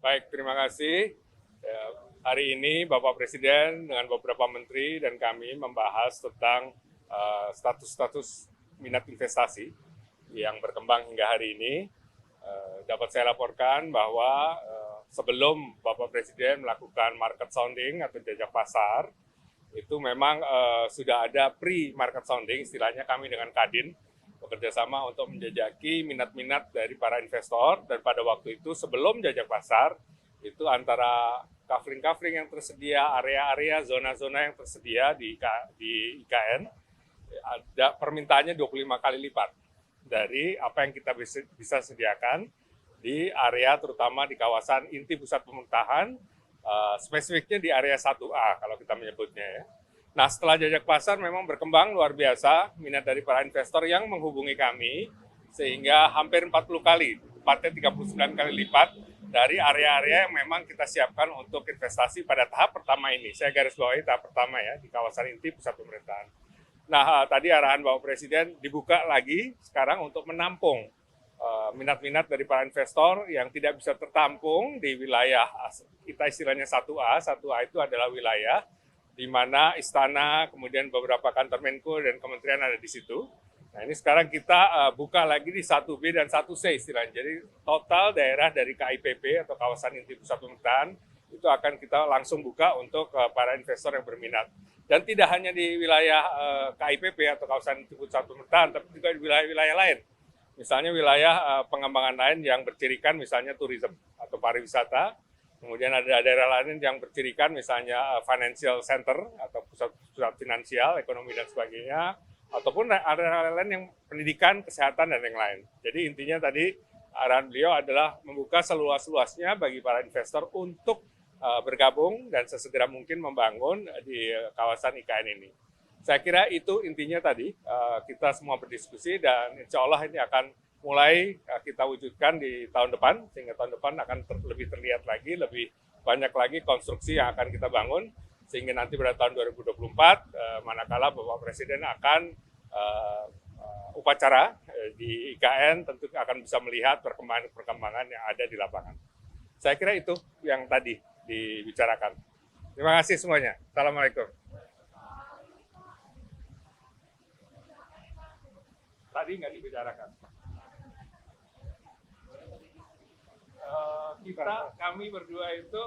Baik, terima kasih. Ya, hari ini Bapak Presiden dengan beberapa menteri dan kami membahas tentang status-status minat investasi yang berkembang hingga hari ini. Dapat saya laporkan bahwa sebelum Bapak Presiden melakukan market sounding atau jajak pasar, itu memang sudah ada pre-market sounding, istilahnya kami dengan Kadin, bekerja sama untuk menjajaki minat-minat dari para investor, dan pada waktu itu sebelum jajak pasar, itu antara kafling-kafling yang tersedia, area-area, zona-zona yang tersedia di IKN, ada permintaannya 25 kali lipat dari apa yang kita bisa sediakan di area terutama di kawasan inti pusat pemerintahan, spesifiknya di area 1A kalau kita menyebutnya ya. Nah, setelah jajak pasar memang berkembang luar biasa minat dari para investor yang menghubungi kami, sehingga hampir 40 kali, tepatnya 39 kali lipat dari area-area yang memang kita siapkan untuk investasi pada tahap pertama ini. Saya garis bawahi tahap pertama ya, di kawasan inti pusat pemerintahan. Nah, tadi arahan Bapak Presiden dibuka lagi sekarang untuk menampung minat-minat dari para investor yang tidak bisa tertampung di wilayah, kita istilahnya 1A. 1A itu adalah wilayah di mana istana, kemudian beberapa kantor Menko dan kementerian ada di situ. Nah, ini sekarang kita buka lagi di 1B dan 1C istilahnya. Jadi total daerah dari KIPP atau kawasan inti pusat pemerintahan itu akan kita langsung buka untuk para investor yang berminat. Dan tidak hanya di wilayah KIPP atau kawasan inti pusat pemerintahan, tapi juga di wilayah-wilayah lain. Misalnya wilayah pengembangan lain yang bercirikan misalnya tourism atau pariwisata. Kemudian ada daerah lain yang bercirikan misalnya financial center atau pusat finansial, ekonomi dan sebagainya, ataupun area lain yang pendidikan, kesehatan dan yang lain. Jadi intinya tadi arahan beliau adalah membuka seluas-luasnya bagi para investor untuk bergabung dan sesegera mungkin membangun di kawasan IKN ini. Saya kira itu intinya tadi, kita semua berdiskusi dan insya Allah ini akan mulai kita wujudkan di tahun depan, sehingga tahun depan akan lebih terlihat lagi, lebih banyak lagi konstruksi yang akan kita bangun, sehingga nanti pada tahun 2024, manakala Bapak Presiden akan upacara di IKN, tentu akan bisa melihat perkembangan yang ada di lapangan. Saya kira itu yang tadi dibicarakan. Terima kasih semuanya. Assalamualaikum. Tadi nggak dibicarakan. Kami berdua itu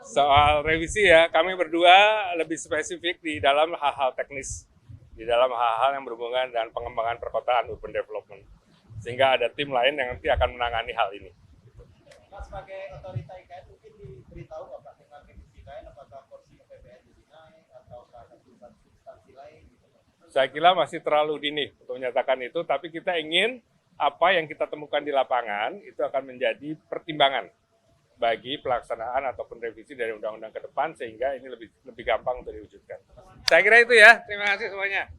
soal revisi ya, kami berdua lebih spesifik di dalam hal-hal teknis, di dalam hal-hal yang berhubungan dengan pengembangan perkotaan, urban development, sehingga ada tim lain yang nanti akan menangani hal ini. Mas, sebagai otorita IKN mungkin diberitahu nggak Pak dengan revisi IKN, apakah porsi PPN jadi naik atau ada substansi lain gitu? Saya kira masih terlalu dini untuk menyatakan itu, tapi kita ingin apa yang kita temukan di lapangan itu akan menjadi pertimbangan bagi pelaksanaan ataupun revisi dari undang-undang ke depan, sehingga ini lebih gampang untuk diwujudkan. Saya kira itu ya. Terima kasih semuanya.